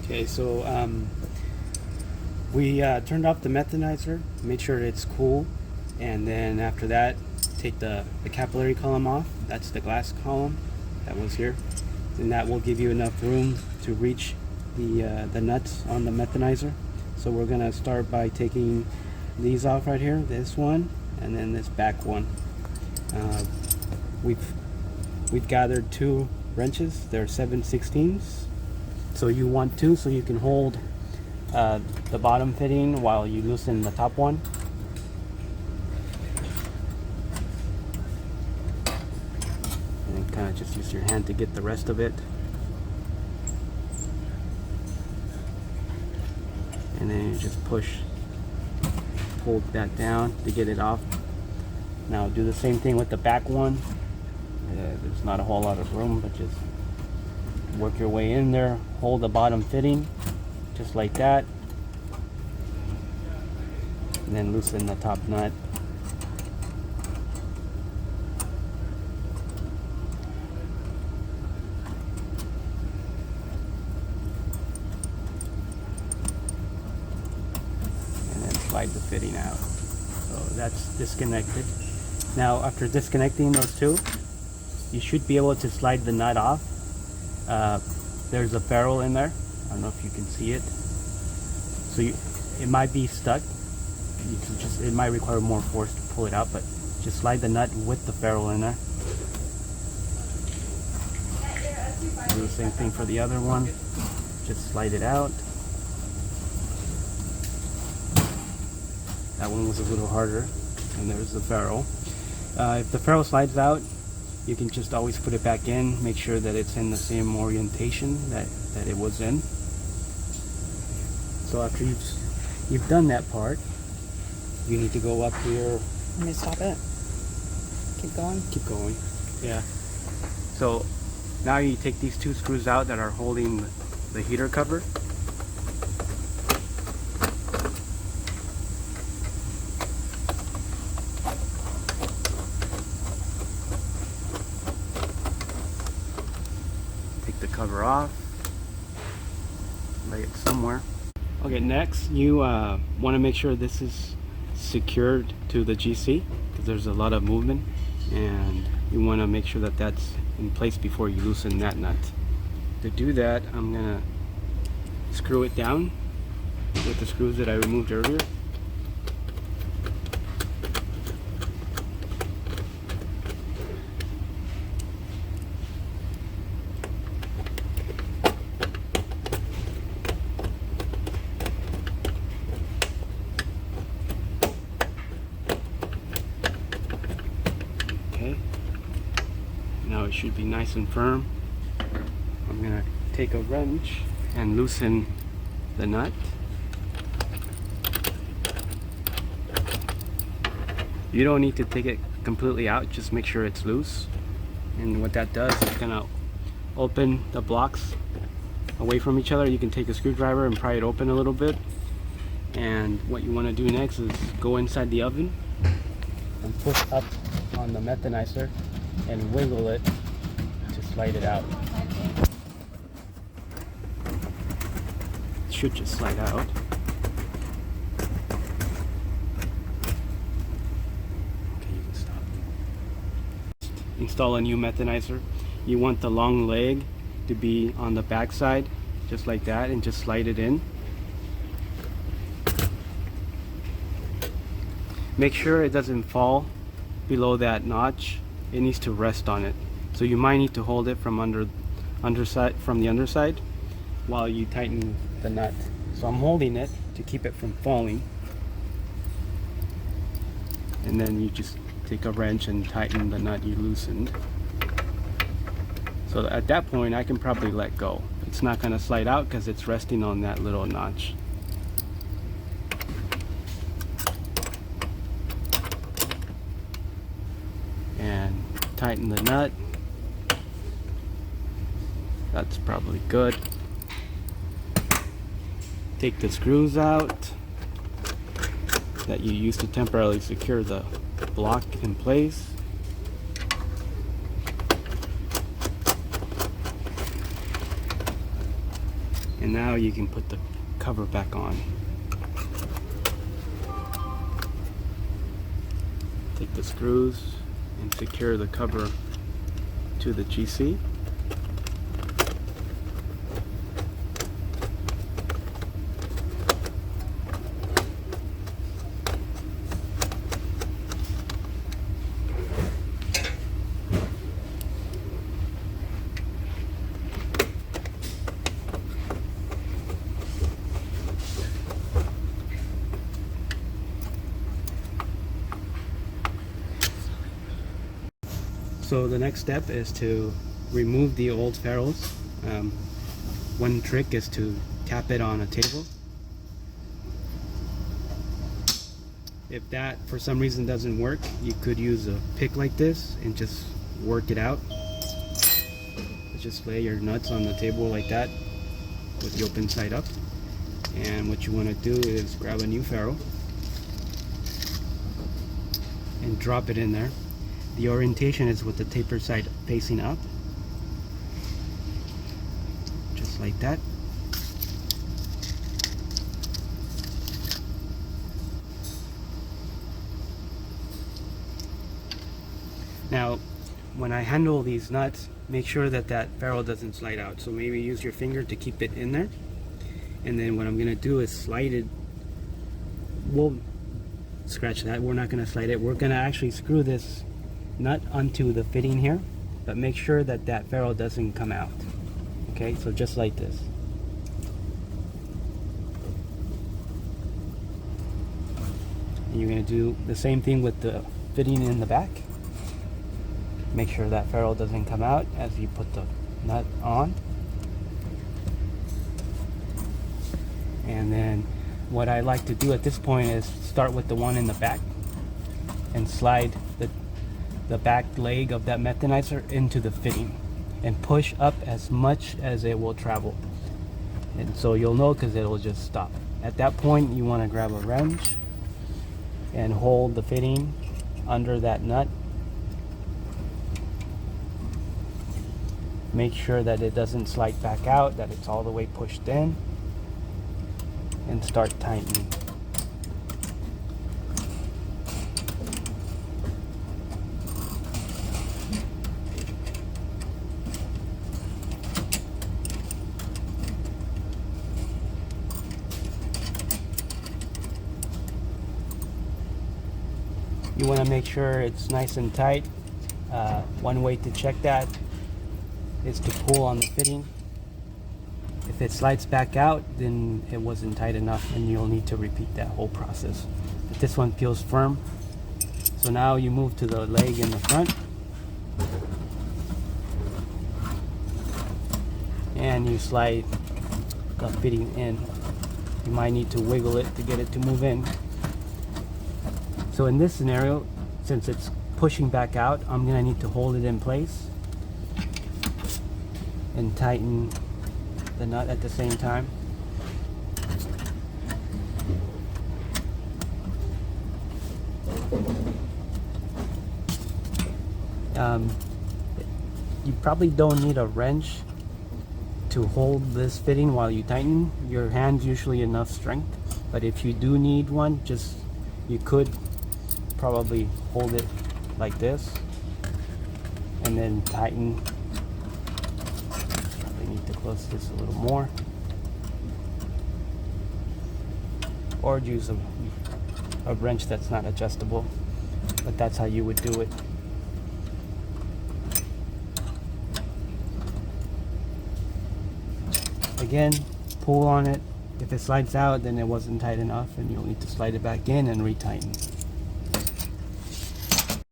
Okay, so we turned off the methanizer, made sure it's cool, and then after that, take the capillary column off. That's the glass column that was here, and that will give you enough room to reach the nuts on the methanizer. So we're gonna start by taking these off right here, this one, and then this back one. We've gathered 2 wrenches. They're 7/16s. So you want 2 so you can hold the bottom fitting while you loosen the top one. And then kind of just use your hand to get the rest of it. And then you just hold that down to get it off. Now do the same thing with the back one. There's not a whole lot of room, but just work your way in there, hold the bottom fitting just like that, and then loosen the top nut. And then slide the fitting out. So that's disconnected. Now after disconnecting those 2, you should be able to slide the nut off. There's a ferrule in there. I don't know if you can see it. So it might be stuck. It might require more force to pull it out, but just slide the nut with the ferrule in there. Do the same thing for the other one. Just slide it out. That one was a little harder, and there's the ferrule. If the ferrule slides out, you can just always put it back in, make sure that it's in the same orientation that it was in. So after you've done that part, you need to go up here. Let me stop it. Keep going. Keep going. Yeah. So now you take these 2 screws out that are holding the heater cover. The cover off, lay it somewhere. Okay, next you want to make sure this is secured to the GC because there's a lot of movement, and you want to make sure that that's in place before you loosen that nut. To do that, I'm gonna screw it down with the screws that I removed earlier. Now it should be nice and firm. I'm gonna take a wrench and loosen the nut. You don't need to take it completely out, just make sure it's loose. And what that does is gonna open the blocks away from each other. You can take a screwdriver and pry it open a little bit. And what you want to do next is go inside the oven and push up on the methanizer and wiggle it to slide it out. It should just slide out. Okay, you can stop. Install a new methanizer. You want the long leg to be on the back side, just like that, and just slide it in. Make sure it doesn't fall below that notch. It needs to rest on it. So you might need to hold it from the underside while you tighten the nut. So I'm holding it to keep it from falling. And then you just take a wrench and tighten the nut you loosened. So at that point I can probably let go. It's not going to slide out because it's resting on that little notch. And tighten the nut. That's probably good. Take the screws out that you used to temporarily secure the block in place. And now you can put the cover back on. Take the screws and secure the cover to the GC. So the next step is to remove the old ferrules. One trick is to tap it on a table. If that for some reason doesn't work, you could use a pick like this and just work it out. Just lay your nuts on the table like that with the open side up. And what you want to do is grab a new ferrule and drop it in there. The orientation is with the taper side facing up, just like that. Now, when I handle these nuts, make sure that that ferrule doesn't slide out. So maybe use your finger to keep it in there. And then what I'm going to do is slide it. We'll scratch that. We're not going to slide it. We're going to actually screw this nut onto the fitting here, but make sure that that ferrule doesn't come out. Okay, so just like this. And you're going to do the same thing with the fitting in the back. Make sure that ferrule doesn't come out as you put the nut on. And then what I like to do at this point is start with the one in the back and slide the back leg of that Methanizer into the fitting and push up as much as it will travel. And so you'll know because it'll just stop. At that point you want to grab a wrench and hold the fitting under that nut. Make sure that it doesn't slide back out, that it's all the way pushed in, and start tightening. You want to make sure it's nice and tight. One way to check that is to pull on the fitting. If it slides back out, then it wasn't tight enough and you'll need to repeat that whole process. But this one feels firm. So now you move to the leg in the front and you slide the fitting in. You might need to wiggle it to get it to move in. So in this scenario, since it's pushing back out, I'm gonna need to hold it in place and tighten the nut at the same time. You probably don't need a wrench to hold this fitting while you tighten. Your hand's usually enough strength, but if you do need one, you could probably hold it like this and then tighten. Probably need to close this a little more, or use a wrench that's not adjustable, but that's how you would do it. Again, pull on it. If it slides out, then it wasn't tight enough and you'll need to slide it back in and retighten.